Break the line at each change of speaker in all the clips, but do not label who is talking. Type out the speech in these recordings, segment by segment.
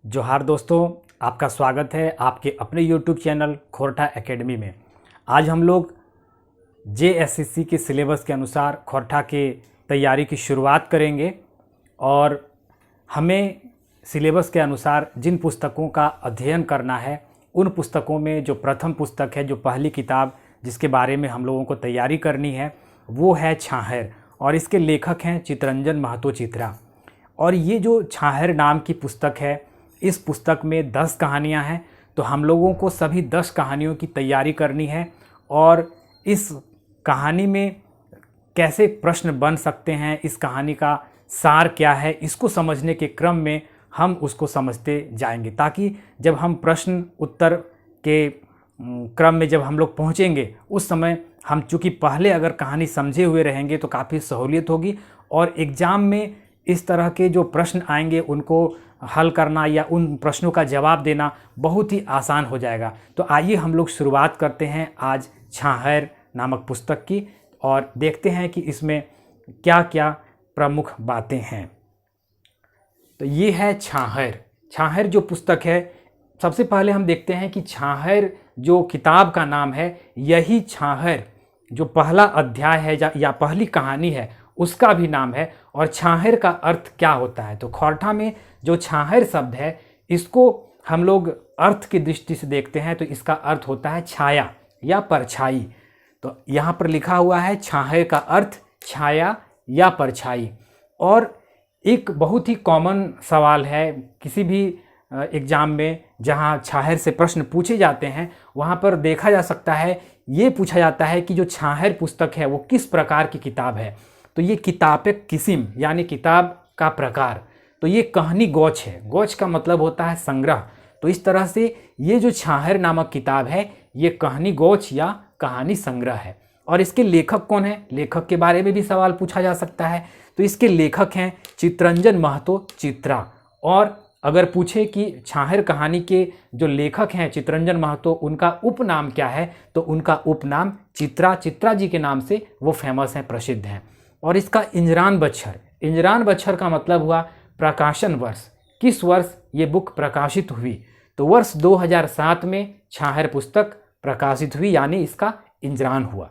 जोहार दोस्तों, आपका स्वागत है आपके अपने YouTube चैनल खोरठा एकेडमी में। आज हम लोग JSSC के सिलेबस के अनुसार खोरठा के तैयारी की शुरुआत करेंगे और हमें सिलेबस के अनुसार जिन पुस्तकों का अध्ययन करना है उन पुस्तकों में जो प्रथम पुस्तक है, जो पहली किताब जिसके बारे में हम लोगों को तैयारी करनी है वो है छाहर और इसके लेखक हैं चितरंजन महतो चित्रा। और ये जो छाहर नाम की पुस्तक है, इस पुस्तक में 10 कहानियाँ हैं। तो हम लोगों को सभी 10 कहानियों की तैयारी करनी है और इस कहानी में कैसे प्रश्न बन सकते हैं, इस कहानी का सार क्या है, इसको समझने के क्रम में हम उसको समझते जाएंगे, ताकि जब हम प्रश्न उत्तर के क्रम में जब हम लोग पहुँचेंगे उस समय हम चूँकि पहले अगर कहानी समझे हुए रहेंगे तो काफ़ी सहूलियत होगी और एग्ज़ाम में इस तरह के जो प्रश्न आएंगे उनको हल करना या उन प्रश्नों का जवाब देना बहुत ही आसान हो जाएगा। तो आइए हम लोग शुरुआत करते हैं आज छाहर नामक पुस्तक की और देखते हैं कि इसमें क्या क्या प्रमुख बातें हैं। तो ये है छाहर। छाहर जो पुस्तक है, सबसे पहले हम देखते हैं कि छाहर जो किताब का नाम है, यही छाहर जो पहला अध्याय है या पहली कहानी है उसका भी नाम है। और छाहर का अर्थ क्या होता है, तो खोरठा में जो छाहर शब्द है इसको हम लोग अर्थ की दृष्टि से देखते हैं तो इसका अर्थ होता है छाया या परछाई। तो यहाँ पर लिखा हुआ है छाहर का अर्थ छाया या परछाई। और एक बहुत ही कॉमन सवाल है किसी भी एग्ज़ाम में जहाँ छाहर से प्रश्न पूछे जाते हैं, वहाँ पर देखा जा सकता है, ये पूछा जाता है कि जो छाहर पुस्तक है वो किस प्रकार की किताब है। तो ये किताब किस्म यानी किताब का प्रकार, तो ये कहानी गौच है। गौच का मतलब होता है संग्रह। तो इस तरह से ये जो छाहर नामक किताब है ये कहानी गौच या कहानी संग्रह है। और इसके लेखक कौन है, लेखक के बारे में भी सवाल पूछा जा सकता है। तो इसके लेखक हैं चितरंजन महतो चित्रा। और अगर पूछे कि छाहर कहानी के जो लेखक हैं चितरंजन महतो, उनका उपनाम क्या है, तो उनका उपनाम चित्रा जी के नाम से वो फेमस हैं, प्रसिद्ध हैं। और इसका इंजरान बच्छर का मतलब हुआ प्रकाशन वर्ष, किस वर्ष ये बुक प्रकाशित हुई, तो वर्ष 2007 में छाहर पुस्तक प्रकाशित हुई, यानी इसका इंजरान हुआ।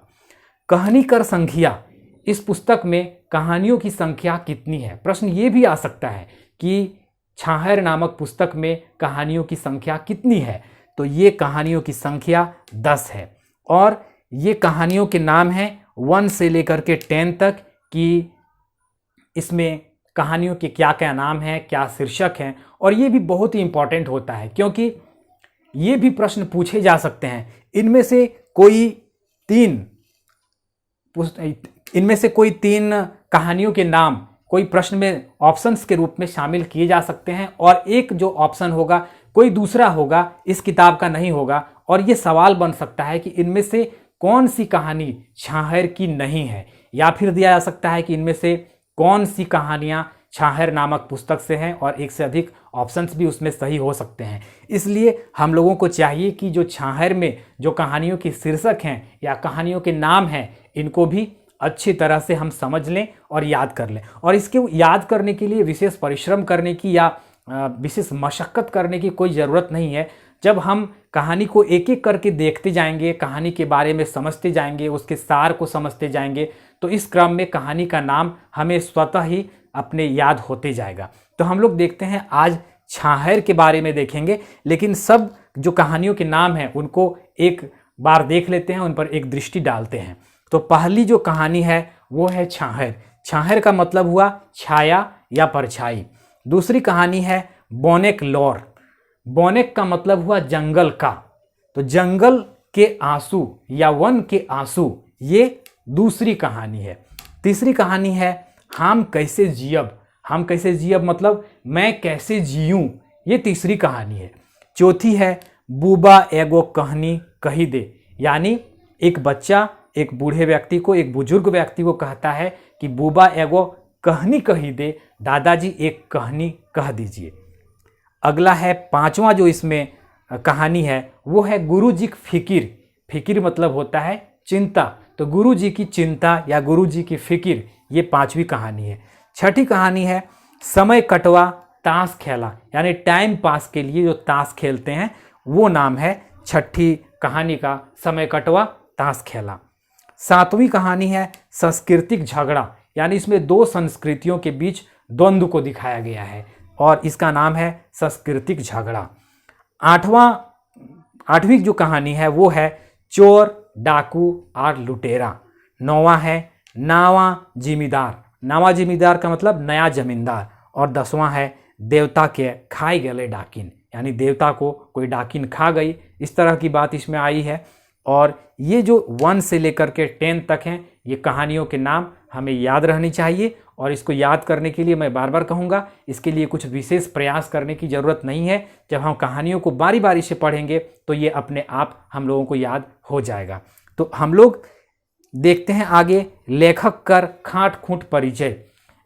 कहानी कर संख्या, इस पुस्तक में कहानियों की संख्या कितनी है। प्रश्न ये भी आ सकता है कि छाहर नामक पुस्तक में कहानियों की संख्या कितनी है, तो ये कहानियों की संख्या 10 है। और ये कहानियों के नाम हैं 1 से लेकर के 10 तक, कि इसमें कहानियों के क्या क्या नाम हैं, क्या शीर्षक हैं। और ये भी बहुत ही इम्पॉर्टेंट होता है क्योंकि ये भी प्रश्न पूछे जा सकते हैं। इनमें से कोई तीन कहानियों के नाम कोई प्रश्न में ऑप्शंस के रूप में शामिल किए जा सकते हैं और एक जो ऑप्शन होगा कोई दूसरा होगा, इस किताब का नहीं होगा। और ये सवाल बन सकता है कि इनमें से कौन सी कहानी छाहर की नहीं है, या फिर दिया जा सकता है कि इनमें से कौन सी कहानियाँ छाहर नामक पुस्तक से हैं, और एक से अधिक ऑप्शंस भी उसमें सही हो सकते हैं। इसलिए हम लोगों को चाहिए कि जो छाहर में जो कहानियों के शीर्षक हैं या कहानियों के नाम हैं, इनको भी अच्छी तरह से हम समझ लें और याद कर लें। और इसके याद करने के लिए विशेष परिश्रम करने की या विशेष मशक्क़त करने की कोई ज़रूरत नहीं है। जब हम कहानी को एक एक करके देखते जाएंगे, कहानी के बारे में समझते जाएंगे, उसके सार को समझते जाएंगे, तो इस क्रम में कहानी का नाम हमें स्वतः ही अपने याद होते जाएगा। तो हम लोग देखते हैं आज छाहर के बारे में देखेंगे, लेकिन सब जो कहानियों के नाम हैं उनको एक बार देख लेते हैं, उन पर एक दृष्टि डालते हैं। तो पहली जो कहानी है वो है छाहर। छाहर का मतलब हुआ छाया या परछाई। दूसरी कहानी है बोनेक लॉर। बोनेक का मतलब हुआ जंगल का, तो जंगल के आंसू या वन के आंसू, ये दूसरी कहानी है। तीसरी कहानी है हम कैसे जियब। हम कैसे जियब मतलब मैं कैसे जीऊँ, ये तीसरी कहानी है। चौथी है बूबा एगो कहानी कही दे, यानी एक बच्चा एक बूढ़े व्यक्ति को, एक बुजुर्ग व्यक्ति को कहता है कि बूबा एगो कहानी कही दे, दादाजी एक कहानी कह दीजिए। अगला है पांचवा जो इसमें कहानी है वो है गुरुजी की फिकिर। फिकिर मतलब होता है चिंता, तो गुरुजी की चिंता या गुरुजी की फिकिर, ये पांचवी कहानी है। छठी कहानी है समय कटवा ताश खेला, यानी टाइम पास के लिए जो ताश खेलते हैं वो नाम है छठी कहानी का, समय कटवा ताश खेला। सातवीं कहानी है सांस्कृतिक झगड़ा, यानी इसमें दो संस्कृतियों के बीच द्वंद्व को दिखाया गया है और इसका नाम है सांस्कृतिक झगड़ा। आठवीं जो कहानी है वो है चोर डाकू और लुटेरा। नौवां है नावा जिमीदार, नावा जिमीदार का मतलब नया जमींदार। और 10वां है देवता के खाए गए डाकिन, यानी देवता को कोई डाकिन खा गई, इस तरह की बात इसमें आई है। और ये जो 1 से लेकर के 10 तक हैं, ये कहानियों के नाम हमें याद रहनी चाहिए। और इसको याद करने के लिए मैं बार बार कहूँगा, इसके लिए कुछ विशेष प्रयास करने की ज़रूरत नहीं है। जब हम कहानियों को बारी बारी से पढ़ेंगे तो ये अपने आप हम लोगों को याद हो जाएगा। तो हम लोग देखते हैं आगे, लेखक कर खाट खूंट परिचय।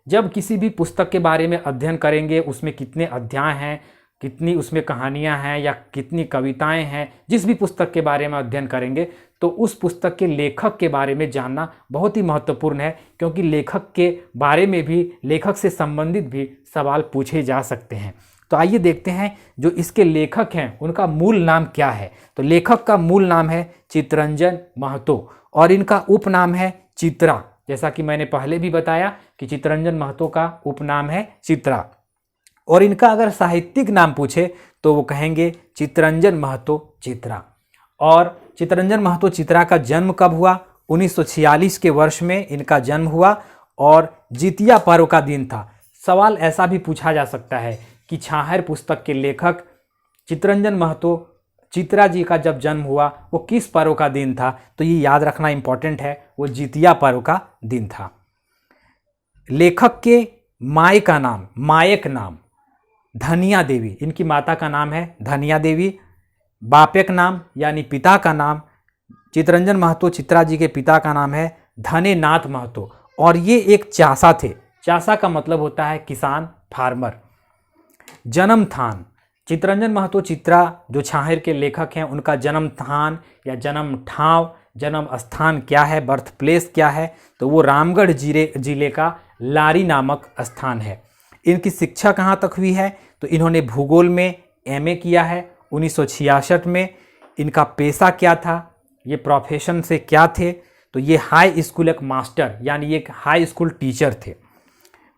जब किसी भी पुस्तक के बारे में अध्ययन करेंगे, उसमें कितने अध्याय हैं, कितनी उसमें कहानियां हैं या कितनी कविताएं हैं, जिस भी पुस्तक के बारे में अध्ययन करेंगे तो उस पुस्तक के लेखक के बारे में जानना बहुत ही महत्वपूर्ण है, क्योंकि लेखक के बारे में भी, लेखक से संबंधित भी सवाल पूछे जा सकते हैं। तो आइए देखते हैं जो इसके लेखक हैं उनका मूल नाम क्या है। तो लेखक का मूल नाम है चित्तरंजन महतो और इनका उपनाम है चित्रा। जैसा कि मैंने पहले भी बताया कि चित्तरंजन महतो का उपनाम है चित्रा। और इनका अगर साहित्यिक नाम पूछे तो वो कहेंगे चित्तरंजन महतो चित्रा। और चित्तरंजन महतो चित्रा का जन्म कब हुआ? 1946 के वर्ष में इनका जन्म हुआ और जितिया पर्व का दिन था। सवाल ऐसा भी पूछा जा सकता है कि छाहर पुस्तक के लेखक चित्तरंजन महतो चित्रा जी का जब जन्म हुआ वो किस पर्व का दिन था? तो ये याद रखना इंपॉर्टेंट है, वो जितिया पर्व का दिन था। लेखक के माई का नाम, मायक नाम धनिया देवी, इनकी माता का नाम है धनिया देवी। बापेक नाम यानी पिता का नाम, चित्तरंजन महतो चित्रा जी के पिता का नाम है धनेनाथ महतो और ये एक चासा थे। चासा का मतलब होता है किसान, फार्मर। जन्म स्थान, चित्तरंजन महतो चित्रा जो छाहर के लेखक हैं उनका जन्म स्थान या जन्म ठाव, जन्म स्थान क्या है, बर्थ प्लेस क्या है? तो वो रामगढ़ जिले का लारी नामक स्थान है। इनकी शिक्षा कहाँ तक हुई है? तो इन्होंने भूगोल में एमए किया है 1966 में। इनका पेशा क्या था, ये प्रोफेशन से क्या थे? तो ये हाई स्कूल एक मास्टर यानी एक हाई स्कूल टीचर थे।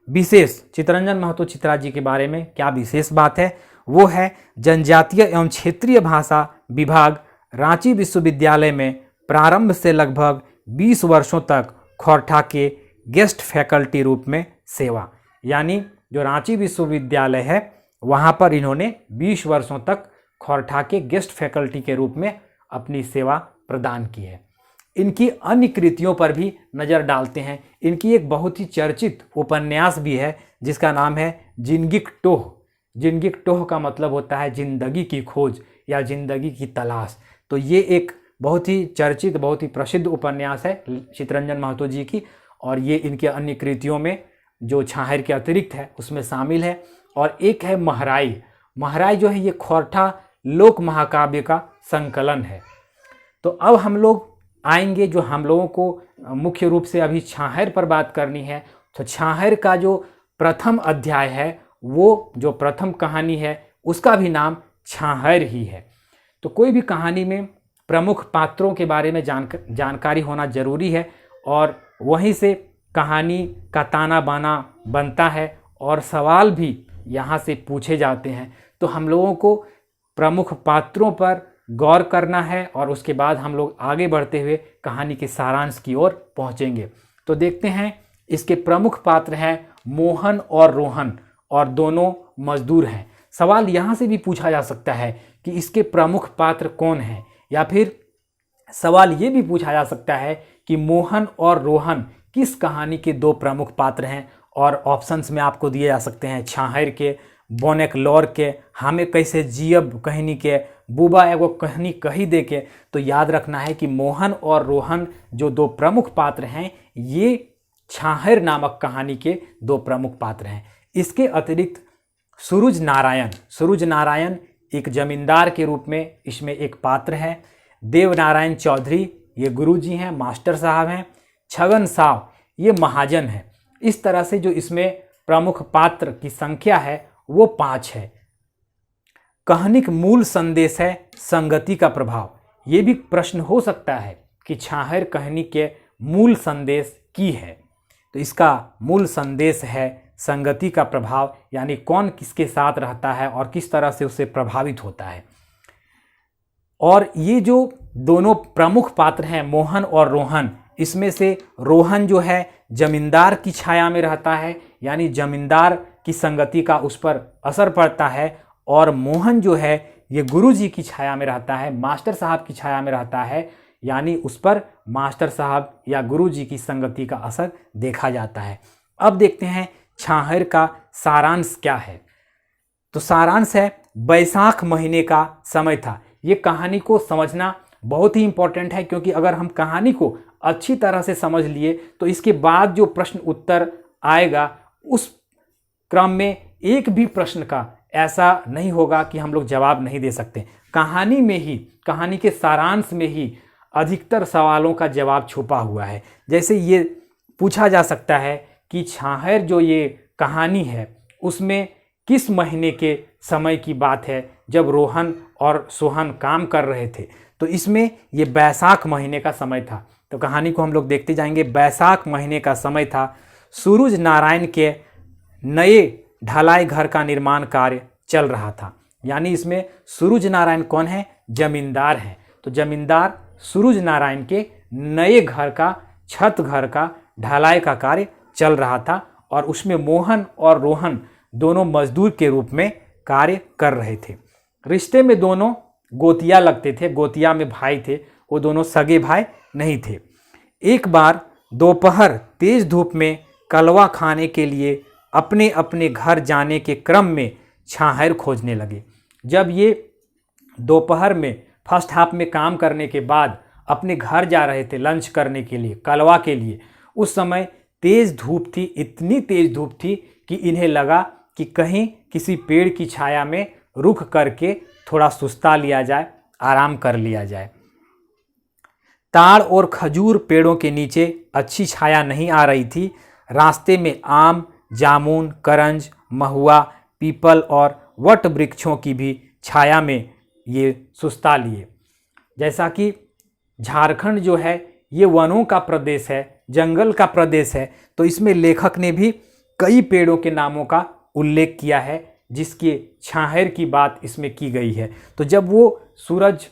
विशेष चित्तरंजन महतो चित्रा जी के बारे में क्या विशेष बात है? वो है जनजातीय एवं क्षेत्रीय भाषा विभाग रांची विश्वविद्यालय में प्रारंभ से लगभग 20 वर्षों तक खोरठा के गेस्ट फैकल्टी रूप में सेवा, यानी जो रांची विश्वविद्यालय है वहाँ पर इन्होंने 20 वर्षों तक खोरठा के गेस्ट फैकल्टी के रूप में अपनी सेवा प्रदान की है। इनकी अन्य कृतियों पर भी नज़र डालते हैं। इनकी एक बहुत ही चर्चित उपन्यास भी है जिसका नाम है जिंदगी टोह। जिंदगी टोह का मतलब होता है जिंदगी की खोज या जिंदगी की तलाश। तो ये एक बहुत ही चर्चित, बहुत ही प्रसिद्ध उपन्यास है चित्तरंजन महतो जी की और ये इनके अन्य कृतियों में जो छाहर के अतिरिक्त है उसमें शामिल है। और एक है महराई। महराई जो है ये खोरठा लोक महाकाव्य का संकलन है। तो अब हम लोग आएंगे, जो हम लोगों को मुख्य रूप से अभी छाहर पर बात करनी है। तो छाहर का जो प्रथम अध्याय है, वो जो प्रथम कहानी है उसका भी नाम छाहर ही है। तो कोई भी कहानी में प्रमुख पात्रों के बारे में जानकारी होना जरूरी है और वहीं से कहानी का ताना बाना बनता है और सवाल भी यहाँ से पूछे जाते हैं। तो हम लोगों को प्रमुख पात्रों पर गौर करना है और उसके बाद हम लोग आगे बढ़ते हुए कहानी के सारांश की ओर पहुँचेंगे। तो देखते हैं, इसके प्रमुख पात्र हैं मोहन और रोहन और दोनों मजदूर हैं। सवाल यहाँ से भी पूछा जा सकता है कि इसके प्रमुख पात्र कौन हैं, या फिर सवाल ये भी पूछा जा सकता है कि मोहन और रोहन किस कहानी के दो प्रमुख पात्र हैं। और ऑप्शंस में आपको दिए जा सकते हैं छाहर के, बोनेक लौर के, हमें कैसे जियब कहनी के, बुबा एगो कहनी कही दे के। तो याद रखना है कि मोहन और रोहन जो दो प्रमुख पात्र हैं ये छाहर नामक कहानी के दो प्रमुख पात्र हैं। इसके अतिरिक्त सूरज नारायण एक जमींदार के रूप में इसमें एक पात्र है। देव नारायण चौधरी ये गुरुजी हैं, मास्टर साहब हैं। छगन साव ये महाजन है। इस तरह से जो इसमें प्रमुख पात्र की संख्या है वो 5 है। कहानी का मूल संदेश है संगति का प्रभाव। ये भी प्रश्न हो सकता है कि छाहर कहानी के मूल संदेश की है, तो इसका मूल संदेश है संगति का प्रभाव, यानी कौन किसके साथ रहता है और किस तरह से उससे प्रभावित होता है। और ये जो दोनों प्रमुख पात्र हैं मोहन और रोहन, इसमें से रोहन जो है जमींदार की छाया में रहता है, यानी जमींदार की संगति का उस पर असर पड़ता है, और मोहन जो है ये गुरुजी की छाया में रहता है, मास्टर साहब की छाया में रहता है, यानी उस पर मास्टर साहब या गुरुजी की संगति का असर देखा जाता है। अब देखते हैं छाहर का सारांश क्या है। तो सारांश है बैसाख महीने का समय था। ये कहानी को समझना बहुत ही इंपॉर्टेंट है, क्योंकि अगर हम कहानी को अच्छी तरह से समझ लिए तो इसके बाद जो प्रश्न उत्तर आएगा उस क्रम में एक भी प्रश्न का ऐसा नहीं होगा कि हम लोग जवाब नहीं दे सकते। कहानी में ही, कहानी के सारांश में ही अधिकतर सवालों का जवाब छुपा हुआ है। जैसे ये पूछा जा सकता है कि छाहर जो ये कहानी है उसमें किस महीने के समय की बात है जब रोहन और सोहन काम कर रहे थे, तो इसमें ये बैसाख महीने का समय था। तो कहानी को हम लोग देखते जाएंगे। बैसाख महीने का समय था। सूरज नारायण के नए ढलाई घर का निर्माण कार्य चल रहा था, यानी इसमें सूरज नारायण कौन है? जमींदार हैं। तो जमींदार सूरज नारायण के नए घर का, छत घर का ढलाई का कार्य चल रहा था, और उसमें मोहन और रोहन दोनों मजदूर के रूप में कार्य कर रहे थे। रिश्ते में दोनों गोतिया लगते थे, गोतिया में भाई थे, वो दोनों सगे भाई नहीं थे। एक बार दोपहर तेज धूप में कलवा खाने के लिए अपने अपने घर जाने के क्रम में छाहर खोजने लगे। जब ये दोपहर में फर्स्ट हाफ में काम करने के बाद अपने घर जा रहे थे लंच करने के लिए, कलवा के लिए, उस समय तेज़ धूप थी, इतनी तेज़ धूप थी कि इन्हें लगा कि कहीं किसी पेड़ की छाया में रुक करके थोड़ा सुस्ता लिया जाए, आराम कर लिया जाए। ताड़ और खजूर पेड़ों के नीचे अच्छी छाया नहीं आ रही थी। रास्ते में आम, जामुन, करंज, महुआ, पीपल और वट वृक्षों की भी छाया में ये सुस्ता लिए। जैसा कि झारखंड जो है ये वनों का प्रदेश है, जंगल का प्रदेश है, तो इसमें लेखक ने भी कई पेड़ों के नामों का उल्लेख किया है जिसकी छाहर की बात इसमें की गई है। तो जब वो सूरज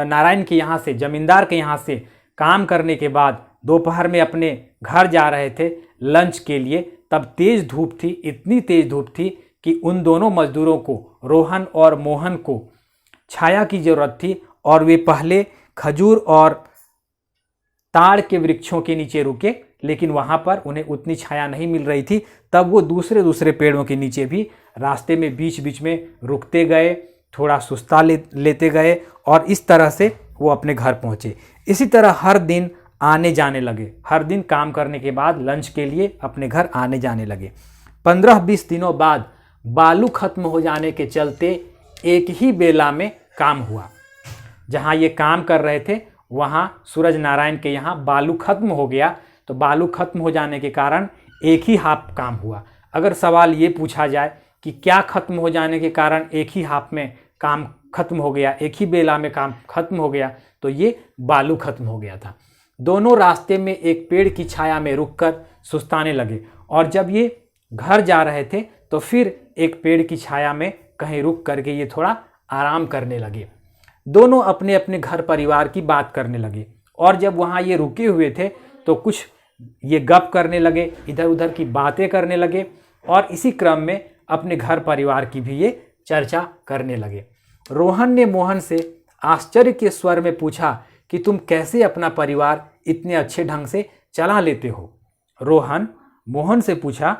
नारायण के यहाँ से, जमींदार के यहाँ से काम करने के बाद दोपहर में अपने घर जा रहे थे लंच के लिए, तब तेज़ धूप थी, इतनी तेज़ धूप थी कि उन दोनों मजदूरों को, रोहन और मोहन को छाया की ज़रूरत थी, और वे पहले खजूर और ताड़ के वृक्षों के नीचे रुके, लेकिन वहाँ पर उन्हें उतनी छाया नहीं मिल रही थी। तब वो दूसरे पेड़ों के नीचे भी रास्ते में बीच बीच में रुकते गए, थोड़ा सुस्ता लेते गए, और इस तरह से वो अपने घर पहुँचे। इसी तरह हर दिन आने जाने लगे, हर दिन काम करने के बाद लंच के लिए अपने घर आने जाने लगे। 15-20 दिनों बाद बालू खत्म हो जाने के चलते एक ही बेला में काम हुआ। जहाँ ये काम कर रहे थे वहाँ सूरज नारायण के यहाँ बालू खत्म हो गया, तो बालू खत्म हो जाने के कारण एक ही हाफ काम हुआ। अगर सवाल ये पूछा जाए कि क्या खत्म हो जाने के कारण एक ही हाफ में काम खत्म हो गया, एक ही बेला में काम खत्म हो गया, तो ये बालू खत्म हो गया था। दोनों रास्ते में एक पेड़ की छाया में रुककर सुस्ताने लगे, और जब ये घर जा रहे थे तो फिर एक पेड़ की छाया में कहीं रुक करके ये थोड़ा आराम करने लगे। दोनों अपने अपने घर परिवार की बात करने लगे, और जब वहाँ ये रुके हुए थे तो कुछ ये गप करने लगे, इधर उधर की बातें करने लगे, और इसी क्रम में अपने घर परिवार की भी ये चर्चा करने लगे। रोहन ने मोहन से आश्चर्य के स्वर में पूछा कि तुम कैसे अपना परिवार इतने अच्छे ढंग से चला लेते हो। रोहन मोहन से पूछा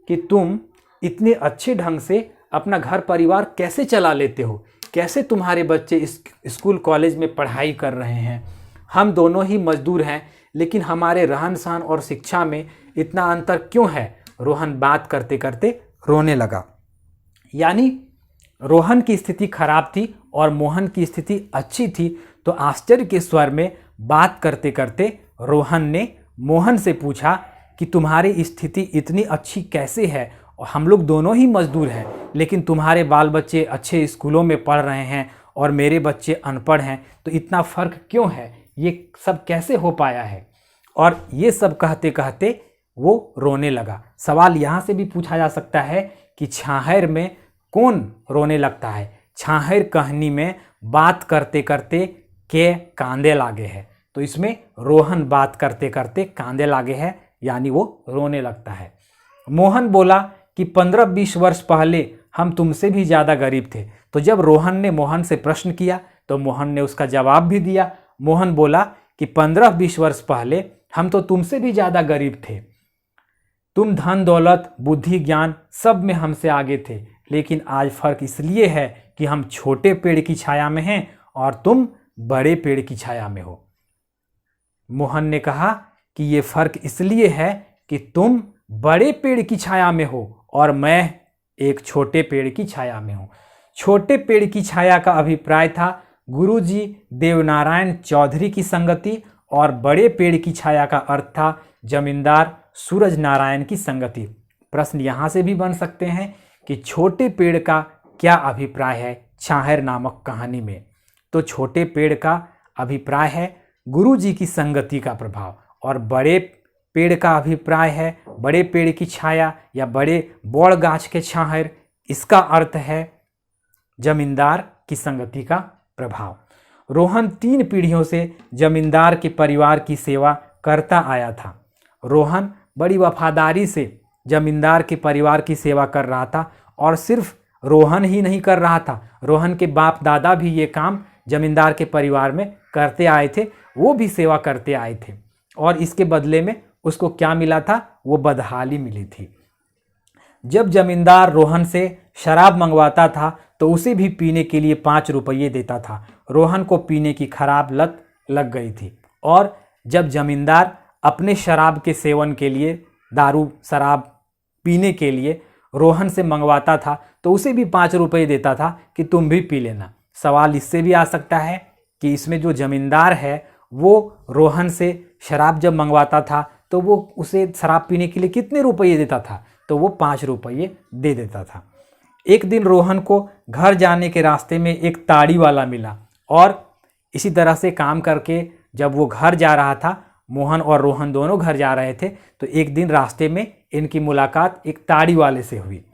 कि तुम इतने अच्छे ढंग से अपना घर परिवार कैसे चला लेते हो, कैसे तुम्हारे बच्चे स्कूल कॉलेज में पढ़ाई कर रहे हैं, हम दोनों ही मजदूर हैं, लेकिन हमारे रहन सहन और शिक्षा में इतना अंतर क्यों है। रोहन बात करते करते रोने लगा। यानी रोहन की स्थिति खराब थी और मोहन की स्थिति अच्छी थी, तो आश्चर्य के स्वर में बात करते करते रोहन ने मोहन से पूछा कि तुम्हारी स्थिति इतनी अच्छी कैसे है और हम लोग दोनों ही मजदूर हैं, लेकिन तुम्हारे बाल बच्चे अच्छे स्कूलों में पढ़ रहे हैं और मेरे बच्चे अनपढ़ हैं, तो इतना फ़र्क क्यों है, ये सब कैसे हो पाया है। और ये सब कहते कहते वो रोने लगा। सवाल यहाँ से भी पूछा जा सकता है कि छाहैर में कौन रोने लगता है। छाहैर कहानी में बात करते करते के कांदे लागे है, तो इसमें रोहन बात करते करते कांदे लागे है, यानी वो रोने लगता है। मोहन बोला कि 15-20 वर्ष पहले हम तुमसे भी ज़्यादा गरीब थे। तो जब रोहन ने मोहन से प्रश्न किया तो मोहन ने उसका जवाब भी दिया। मोहन बोला कि 15-20 वर्ष पहले हम तो तुमसे भी ज़्यादा गरीब थे। तुम धन दौलत बुद्धि ज्ञान सब में हमसे आगे थे, लेकिन आज फर्क इसलिए है कि हम छोटे पेड़ की छाया में हैं और तुम बड़े पेड़ की छाया में हो। मोहन ने कहा कि ये फर्क इसलिए है कि तुम बड़े पेड़ की छाया में हो और मैं एक छोटे पेड़ की छाया में हूँ। छोटे पेड़ की छाया का अभिप्राय था गुरुजी देवनारायण चौधरी की संगति और बड़े पेड़ की छाया का अर्थ था जमींदार सूरज नारायण की संगति। प्रश्न यहाँ से भी बन सकते हैं कि छोटे पेड़ का क्या अभिप्राय है छाहैर नामक कहानी में। तो छोटे पेड़ का अभिप्राय है गुरुजी की संगति का प्रभाव और बड़े पेड़ का अभिप्राय है बड़े पेड़ की छाया या बड़े बड़ गाछ के छाहैर। इसका अर्थ है जमींदार की संगति का प्रभाव। रोहन 3 पीढ़ियों से जमींदार के परिवार की सेवा करता आया था। रोहन बड़ी वफादारी से जमींदार के परिवार की सेवा कर रहा था और सिर्फ रोहन ही नहीं कर रहा था, रोहन के बाप दादा भी ये काम जमींदार के परिवार में करते आए थे, वो भी सेवा करते आए थे। और इसके बदले में उसको क्या मिला था, वो बदहाली मिली थी। जब जमींदार रोहन से शराब मंगवाता था तो उसे भी पीने के लिए 5 रुपये देता था। रोहन को पीने की खराब लत लग गई थी और जब जमींदार अपने शराब के सेवन के लिए दारू शराब पीने के लिए रोहन से मंगवाता था तो उसे भी 5 रुपये देता था कि तुम भी पी लेना। सवाल इससे भी आ सकता है कि इसमें जो जमींदार है वो रोहन से शराब जब मंगवाता था तो वो उसे शराब पीने के लिए कितने रुपये देता था, तो वो 5 रुपये दे देता था। एक दिन रोहन को घर जाने के रास्ते में एक ताड़ी वाला मिला और इसी तरह से काम करके जब वो घर जा रहा था, मोहन और रोहन दोनों घर जा रहे थे, तो एक दिन रास्ते में इनकी मुलाकात एक ताड़ी वाले से हुई।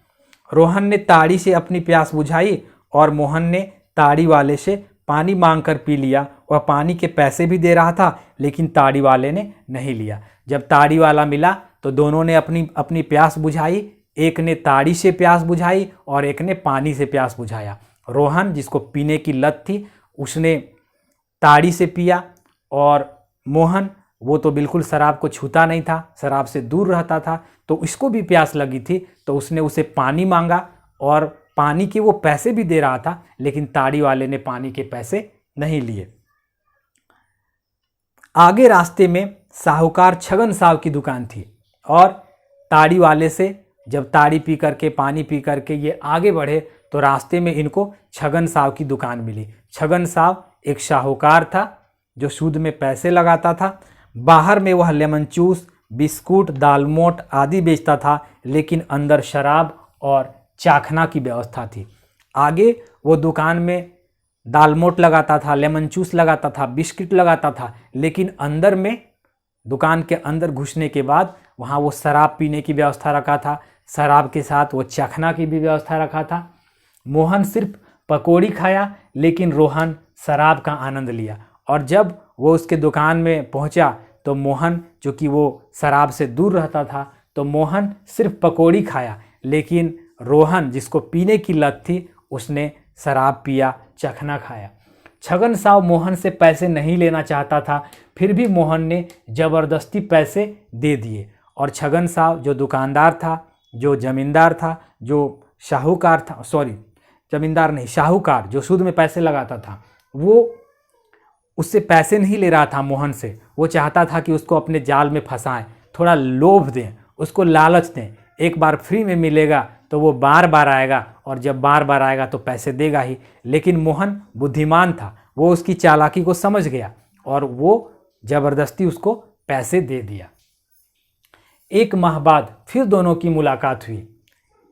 रोहन ने ताड़ी से अपनी प्यास बुझाई और मोहन ने ताड़ी वाले से पानी मांगकर पी लिया। वह पानी के पैसे भी दे रहा था लेकिन ताड़ी वाले ने नहीं लिया। जब ताड़ी वाला मिला तो दोनों ने अपनी अपनी प्यास बुझाई। एक ने ताड़ी से प्यास बुझाई और एक ने पानी से प्यास बुझाया। रोहन जिसको पीने की लत थी उसने ताड़ी से पिया और मोहन वो तो बिल्कुल शराब को छूता नहीं था, शराब से दूर रहता था, तो इसको भी प्यास लगी थी तो उसने उसे पानी मांगा और पानी के वो पैसे भी दे रहा था, लेकिन ताड़ी वाले ने पानी के पैसे नहीं लिए। आगे रास्ते में साहूकार छगन साहब की दुकान थी और ताड़ी वाले से जब ताड़ी पी करके पानी पी करके ये आगे बढ़े तो रास्ते में इनको छगन साहब की दुकान मिली। छगन साहब एक साहूकार था जो सूद में पैसे लगाता था। बाहर में वह लेमन जूस, बिस्कुट, दालमोट आदि बेचता था, लेकिन अंदर शराब और चाखना की व्यवस्था थी। आगे वो दुकान में दालमोट लगाता था, लेमन जूस लगाता था, बिस्किट लगाता था, लेकिन अंदर में दुकान के अंदर घुसने के बाद वहाँ वो शराब पीने की व्यवस्था रखा था। शराब के साथ वो चाखना की भी व्यवस्था रखा था। मोहन सिर्फ पकौड़ी खाया लेकिन रोहन शराब का आनंद लिया। और जब वो उसके दुकान में पहुंचा तो मोहन जो कि वो शराब से दूर रहता था तो मोहन सिर्फ पकौड़ी खाया, लेकिन रोहन जिसको पीने की लत थी उसने शराब पिया, चखना खाया। छगन साहब मोहन से पैसे नहीं लेना चाहता था, फिर भी मोहन ने ज़बरदस्ती पैसे दे दिए और छगन साहब जो दुकानदार था, जो ज़मींदार था, जो साहूकार था, ज़मींदार नहीं साहूकार जो सूद में पैसे लगाता था, वो उससे पैसे नहीं ले रहा था मोहन से। वो चाहता था कि उसको अपने जाल में फंसाएं, थोड़ा लोभ दें, उसको लालच दें। एक बार फ्री में मिलेगा तो वो बार बार आएगा और जब बार बार आएगा तो पैसे देगा ही। लेकिन मोहन बुद्धिमान था, वो उसकी चालाकी को समझ गया और वो ज़बरदस्ती उसको पैसे दे दिया। 1 माह बाद फिर दोनों की मुलाकात हुई।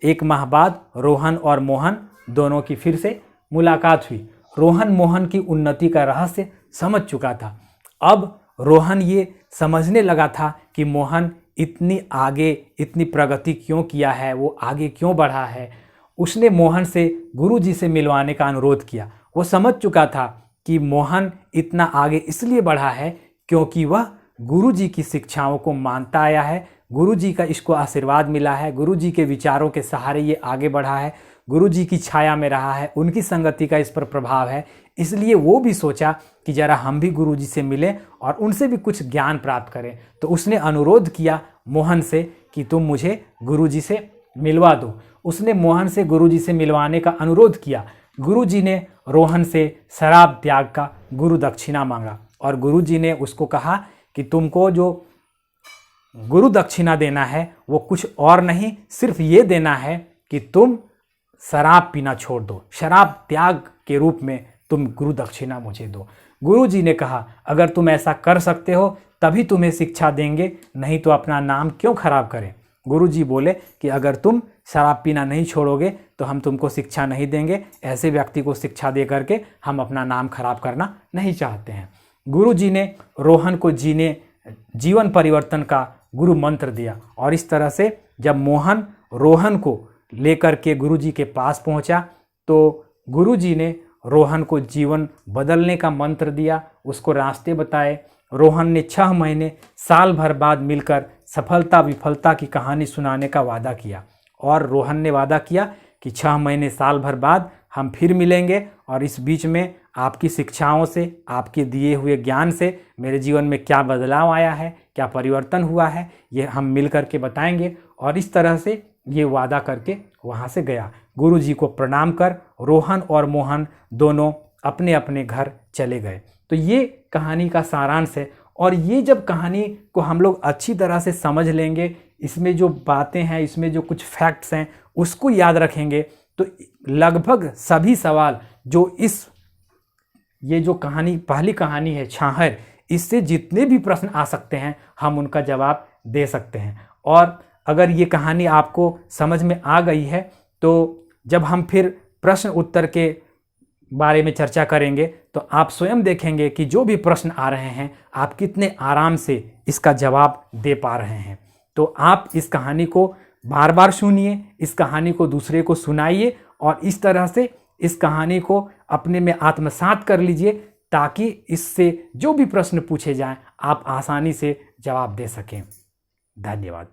1 माह बाद रोहन और मोहन दोनों की फिर से मुलाकात हुई। रोहन मोहन की उन्नति का रहस्य समझ चुका था। अब रोहन ये समझने लगा था कि मोहन इतनी आगे, इतनी प्रगति क्यों किया है, वो आगे क्यों बढ़ा है। उसने मोहन से गुरुजी से मिलवाने का अनुरोध किया। वो समझ चुका था कि मोहन इतना आगे इसलिए बढ़ा है क्योंकि वह गुरुजी की शिक्षाओं को मानता आया है, गुरुजी का इसको आशीर्वाद मिला है, गुरुजी के विचारों के सहारे ये आगे बढ़ा है, गुरुजी की छाया में रहा है, उनकी संगति का इस पर प्रभाव है। इसलिए वो भी सोचा कि जरा हम भी गुरुजी से मिलें और उनसे भी कुछ ज्ञान प्राप्त करें। तो उसने अनुरोध किया मोहन से कि तुम मुझे गुरुजी से मिलवा दो। उसने मोहन से गुरुजी से मिलवाने का अनुरोध किया। गुरुजी ने रोहन से शराब त्याग का गुरु दक्षिणा मांगा और गुरुजी ने उसको कहा कि तुमको जो गुरु दक्षिणा देना है वो कुछ और नहीं, सिर्फ ये देना है कि तुम शराब पीना छोड़ दो, शराब त्याग के रूप में तुम गुरु दक्षिणा मुझे दो। गुरुजी ने कहा अगर तुम ऐसा कर सकते हो तभी तुम्हें शिक्षा देंगे, नहीं तो अपना नाम क्यों खराब करें। गुरुजी बोले कि अगर तुम शराब पीना नहीं छोड़ोगे तो हम तुमको शिक्षा नहीं देंगे, ऐसे व्यक्ति को शिक्षा दे करके हम अपना नाम खराब करना नहीं चाहते हैं। गुरुजी ने रोहन को जीवन परिवर्तन का गुरु मंत्र दिया और इस तरह से जब मोहन रोहन को लेकर के गुरुजी के पास पहुंचा तो गुरुजी ने रोहन को जीवन बदलने का मंत्र दिया, उसको रास्ते बताए। रोहन ने 6 महीने साल भर बाद मिलकर सफलता विफलता की कहानी सुनाने का वादा किया और रोहन ने वादा किया कि 6 महीने साल भर बाद हम फिर मिलेंगे और इस बीच में आपकी शिक्षाओं से, आपके दिए हुए ज्ञान से मेरे जीवन में क्या बदलाव आया है, क्या परिवर्तन हुआ है, ये हम मिल कर के बताएंगे। और इस तरह से ये वादा करके वहाँ से गया। गुरुजी को प्रणाम कर रोहन और मोहन दोनों अपने अपने घर चले गए। तो ये कहानी का सारांश है और ये जब कहानी को हम लोग अच्छी तरह से समझ लेंगे, इसमें जो बातें हैं, इसमें जो कुछ फैक्ट्स हैं उसको याद रखेंगे तो लगभग सभी सवाल जो ये जो कहानी, पहली कहानी है छाहर, इससे जितने भी प्रश्न आ सकते हैं हम उनका जवाब दे सकते हैं। और अगर ये कहानी आपको समझ में आ गई है तो जब हम फिर प्रश्न उत्तर के बारे में चर्चा करेंगे तो आप स्वयं देखेंगे कि जो भी प्रश्न आ रहे हैं आप कितने आराम से इसका जवाब दे पा रहे हैं। तो आप इस कहानी को बार बार सुनिए, इस कहानी को दूसरे को सुनाइए और इस तरह से इस कहानी को अपने में आत्मसात कर लीजिए ताकि इससे जो भी प्रश्न पूछे जाएं आप आसानी से जवाब दे सकें। धन्यवाद।